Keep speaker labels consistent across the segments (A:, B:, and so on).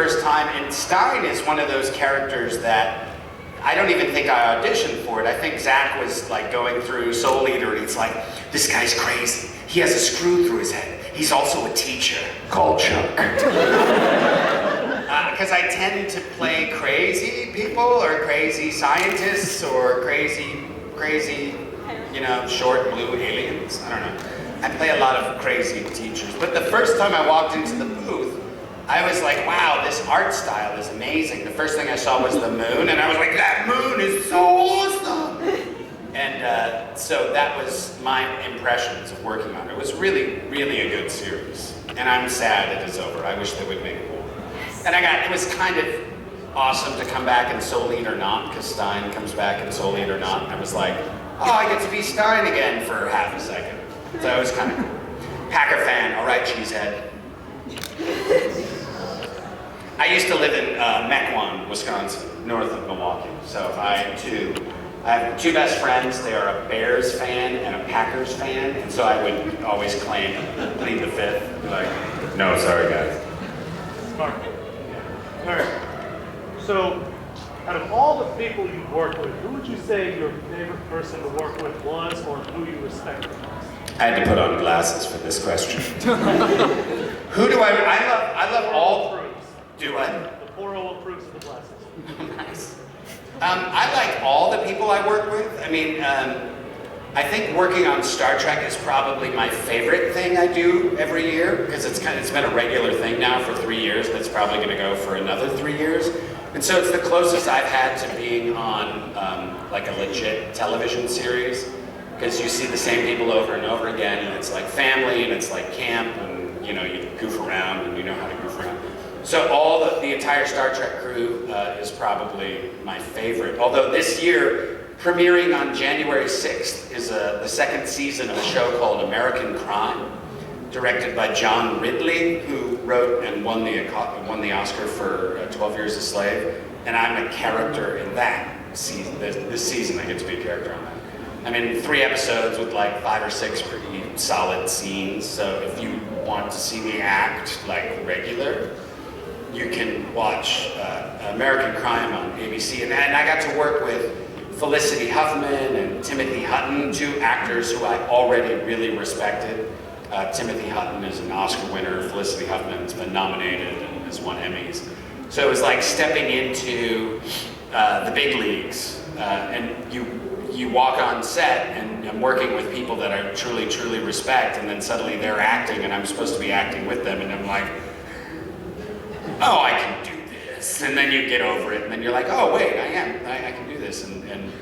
A: first time, and Stein is one of those characters that I don't even think I auditioned for it. I think Zach was like going through Soul Eater and he's like, this guy's crazy. He has a screw through his head. He's also a teacher. Call Chuck. Because I tend to play crazy people or crazy scientists or crazy, you know, short blue aliens. I don't know. I play a lot of crazy teachers. But the first time I walked into the booth, I was like, wow, this art style is amazing. The first thing I saw was the moon, and I was like, that moon is so awesome! And so that was my impressions of working on it. It was really, really a good series. And I'm sad it is over. I wish they would make more. And it was kind of awesome to come back in Soul Eat or Not, because Stein comes back in Soul Eat or Not. And I was like, oh, I get to be Stein again for half a second. So it was kind of cool. Packer fan, all right, cheesehead. I used to live in Mequon, Wisconsin, north of Milwaukee. So I have two best friends. They are a Bears fan and a Packers fan. And so I would always plead the fifth. Be like, no, sorry guys.
B: Smart. All right. So, out of all the people you've worked with, who would you say your favorite person to work with was, or who you respect the most?
A: I had to put on glasses for this question. Who do I love all. Do I?
B: The 401 proofs of the glasses.
A: Nice. I like all the people I work with. I mean, I think working on Star Trek is probably my favorite thing I do every year, because it's been a regular thing now for 3 years, and it's probably going to go for another 3 years. And so it's the closest I've had to being on like a legit television series, because you see the same people over and over again, and it's like family, and it's like camp, and you know, you goof around, and you know how to goof around. So the entire Star Trek crew is probably my favorite. Although this year, premiering on January 6th, is the second season of a show called American Crime, directed by John Ridley, who wrote and won the Oscar for 12 Years a Slave. And I'm a character in that season. This season, I get to be a character on that. I'm in 3 episodes with like 5 or 6 pretty solid scenes. So if you want to see me act like regular, you can watch American Crime on ABC. And I got to work with Felicity Huffman and Timothy Hutton, 2 actors who I already really respected. Timothy Hutton is an Oscar winner. Felicity Huffman's been nominated and has won Emmys. So it was like stepping into the big leagues. And you walk on set and I'm working with people that I truly, truly respect, and then suddenly they're acting and I'm supposed to be acting with them, and I'm like, oh, I can do this. And then you get over it, and then you're like, oh, wait, I can do this.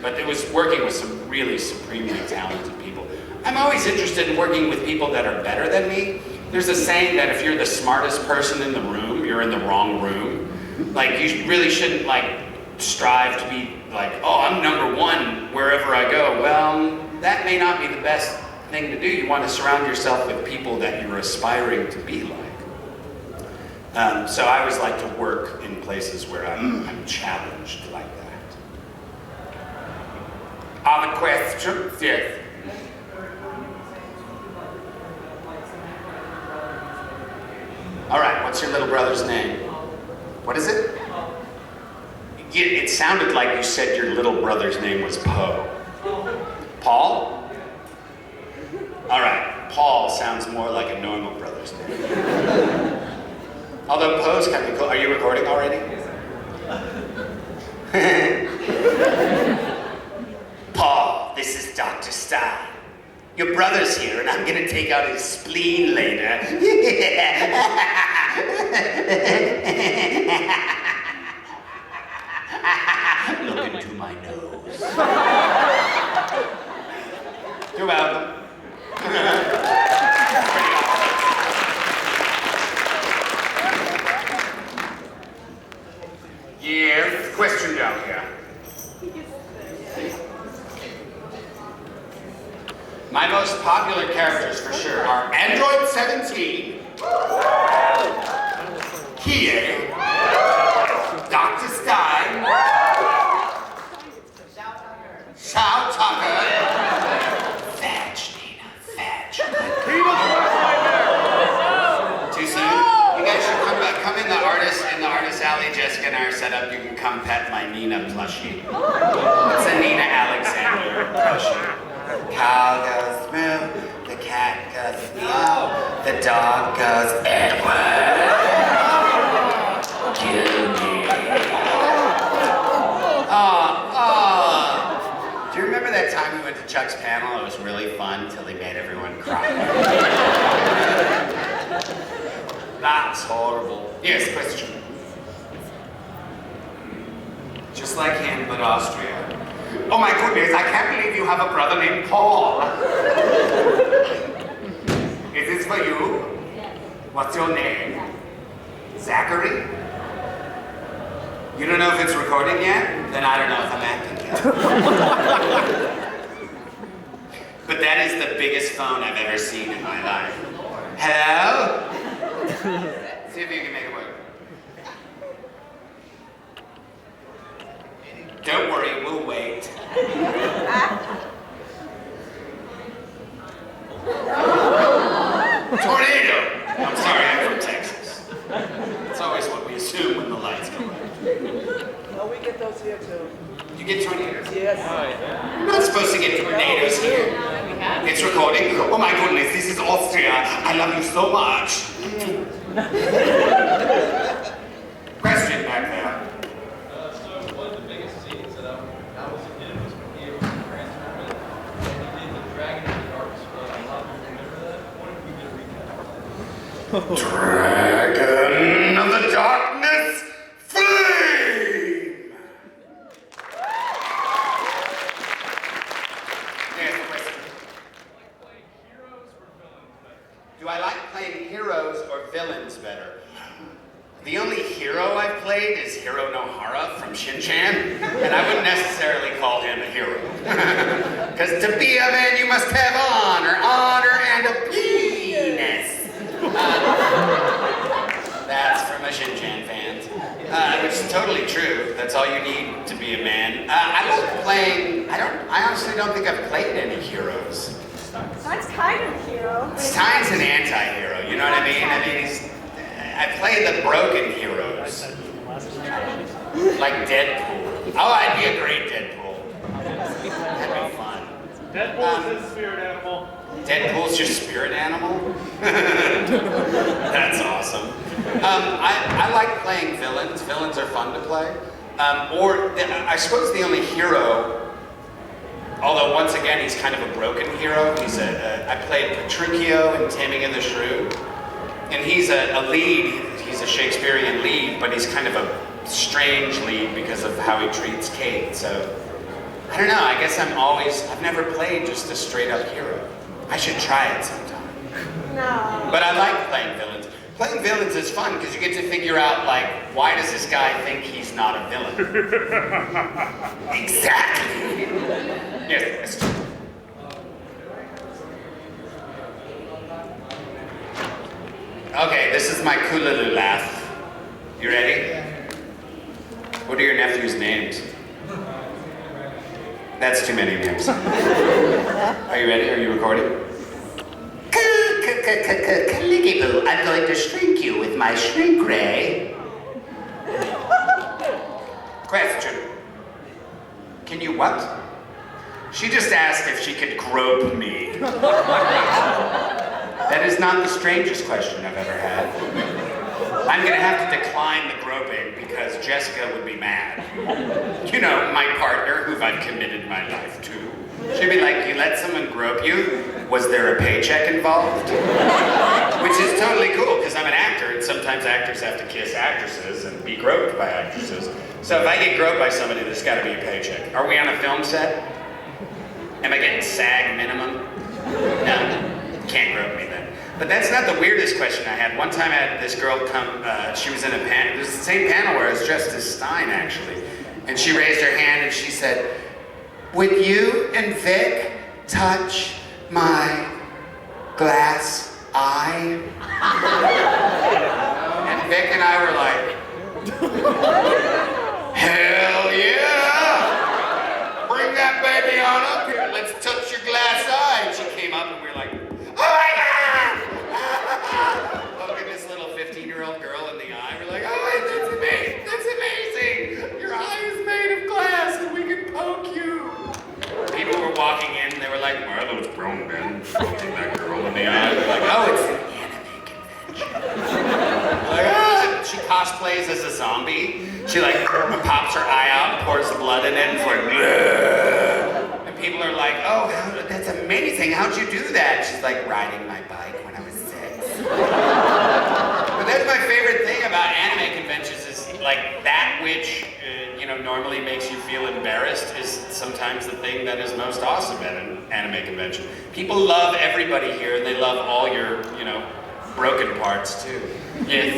A: But it was working with some really supremely talented people. I'm always interested in working with people that are better than me. There's a saying that if you're the smartest person in the room, you're in the wrong room. Like, you really shouldn't, like, strive to be like, oh, I'm number 1 wherever I go. Well, that may not be the best thing to do. You want to surround yourself with people that you're aspiring to be like. So I always like to work in places where I'm challenged like that. Other questions? Yes. All right, what's your little brother's name? What is it? It sounded like you said your little brother's name was Poe. Paul? All right, Paul sounds more like a normal brother's name. Although Poe's kind of cool. Are you recording already? Paul, this is Dr. Stein. Your brother's here, and I'm gonna take out his spleen later. Look into my nose. You're welcome. Yes, question down here. My most popular characters for sure are Android 17, Kie, Dr. Stein, Shao Tucker, Vag Nina, Vag. Too soon? You guys should come in the artist Jessica and I are set up, you can come pet my Nina plushie. It's a Nina Alexander plushie. Cow goes moo, the cat goes meow, the dog goes Edward. Judy. Do you remember that time we went to Chuck's panel? It was really fun until he made everyone cry. That's horrible. Yes, question. Just like him, but Austria. Oh my goodness, I can't believe you have a brother named Paul. Is this for you? What's your name? Zachary? You don't know if it's recording yet? Then I don't know if I'm acting yet. But that is the biggest phone I've ever seen in my life. Hello? See if you can make it work. Don't worry, we'll wait. Tornado! I'm sorry, I'm from Texas. It's always what we assume when the lights go out.
C: Oh, we get those here too.
A: You get tornadoes?
C: Yes.
A: You're not supposed to get tornadoes here. It's recording. Oh my goodness, this is Austria. I love you so much. Question back there.
D: So one of the biggest scenes that I was in was when he was transforming and he did the Dragon in the Dark spell. A lot of people remember that. What if we did a recap of that?
A: Dragon of the Darkness, Flame! There's the question. Do I like playing heroes or villains better? The only hero I've played is Hiro Nohara from Shin-Chan, and I wouldn't necessarily call him a hero. Because to be a man, you must have honor, and a penis. That's from a Shin-Chan fans. Which is totally true. That's all you need to be a man. I like playing, I honestly don't think I've played any heroes.
E: That's kind of a hero.
A: Stein's an anti-hero, you know what I mean? I mean, I play the broken heroes. Like Deadpool. Oh, I'd be a great Deadpool. That'd be fun.
B: Deadpool is his spirit animal.
A: Deadpool's your spirit animal? That's awesome. I like playing villains. Villains are fun to play. I suppose the only hero, although once again he's kind of a broken hero. I played Petruchio in Taming of the Shrew, and he's a lead. He's a Shakespearean lead, but he's kind of a strange lead because of how he treats Kate. So I don't know. I guess I've never played just a straight up hero. I should try it sometime.
E: No.
A: But I like playing villains. Playing villains is fun because you get to figure out, like, why does this guy think he's not a villain? Exactly. Yes. Okay, this is my Kululu laugh. You ready? What are your nephew's names? That's too many names. Are you ready? Are you recording? Caligiboo, I'm going to shrink you with my shrink ray. Question. Can you what? She just asked if she could grope me. That is not the strangest question I've ever had. I'm gonna have to decline the groping because Jessica would be mad. You know, my partner, who I've committed my life to. She'd be like, you let someone grope you? Was there a paycheck involved? Which is totally cool, because I'm an actor, and sometimes actors have to kiss actresses and be groped by actresses. So if I get groped by somebody, there's gotta be a paycheck. Are we on a film set? Am I getting SAG minimum? No, can't grope me then. But that's not the weirdest question I had. One time I had this girl come, she was in a panel, it was the same panel where I was dressed as Stein, actually. And she raised her hand and she said, would you and Vic touch my glass eye? And Vic and I were like, hell yeah! Bring that baby on up here, let's touch your glass eye. And she came up and we were like, oh my God! Poking this little 15-year-old girl in the eye. We're like, oh, that's amazing, that's amazing. cosplays as a zombie. She like pops her eye out, pours the blood in it, and it's like, "Bleh." And people are like, oh, that's amazing. How'd you do that? She's like, riding my bike when I was 6. But that's my favorite thing about anime conventions is like that which normally makes you feel embarrassed is sometimes the thing that is most awesome at an anime convention. People love everybody here, and they love all your broken parts too. Yes.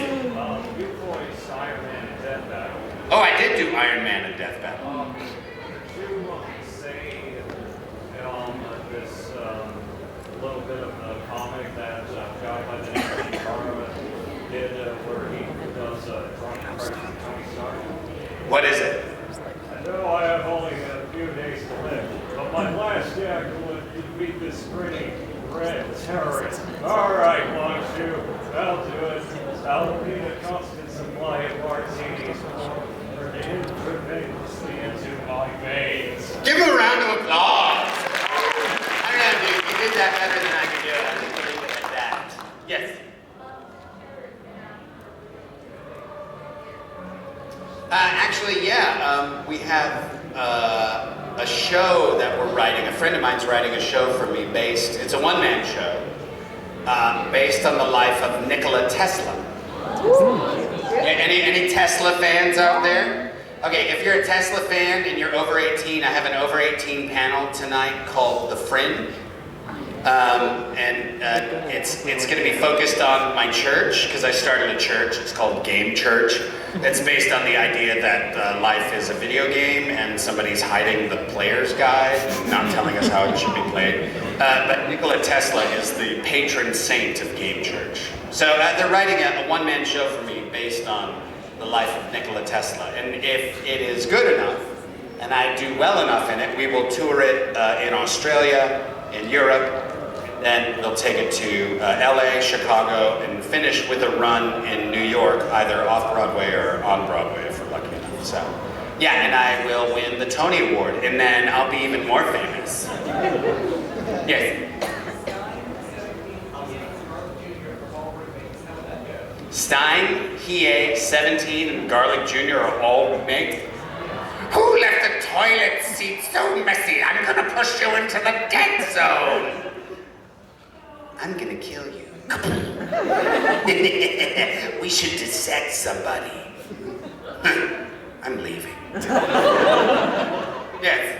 F: You voiced Iron Man in Death Battle.
A: Oh, I did do Iron Man in Death Battle.
F: Could you say this little bit of the comic that a guy by the name of Ichibancon did where he does a drawing impression of Tony Stark?
A: What is it?
F: I know I have only a few days to live, but my last act will defeat this grinning red terrorist. All right, Longshore, that'll do it. I'll need a constant supply of martinis for intravenously into my veins.
A: Give him a round of applause. I don't know, dude. You did that better than I could do. I didn't really look at that. Yes. Actually, yeah. We have a show that we're writing. A friend of mine's writing a show for me it's a one-man show, based on the life of Nikola Tesla. Any Tesla fans out there? Okay, if you're a Tesla fan and you're over 18, I have an over 18 panel tonight called The Friend. It's going to be focused on my church, because I started a church. It's called Game Church. It's based on the idea that life is a video game and somebody's hiding the player's guide and not telling us how it should be played. But Nikola Tesla is the patron saint of Game Church. So they're writing a one-man show for me based on the life of Nikola Tesla. And if it is good enough, and I do well enough in it, we will tour it in Australia, in Europe, then they'll take it to LA, Chicago, and finish with a run in New York, either off-Broadway or on-Broadway if we're lucky enough. So, yeah, and I will win the Tony Award, and then I'll be even more famous. Yes? Stein, Hiei, 17, and Garlic Jr. are all made. Who left the toilet seat so messy? I'm gonna push you into the dead zone. I'm gonna kill you. We should dissect somebody. I'm leaving. Yes.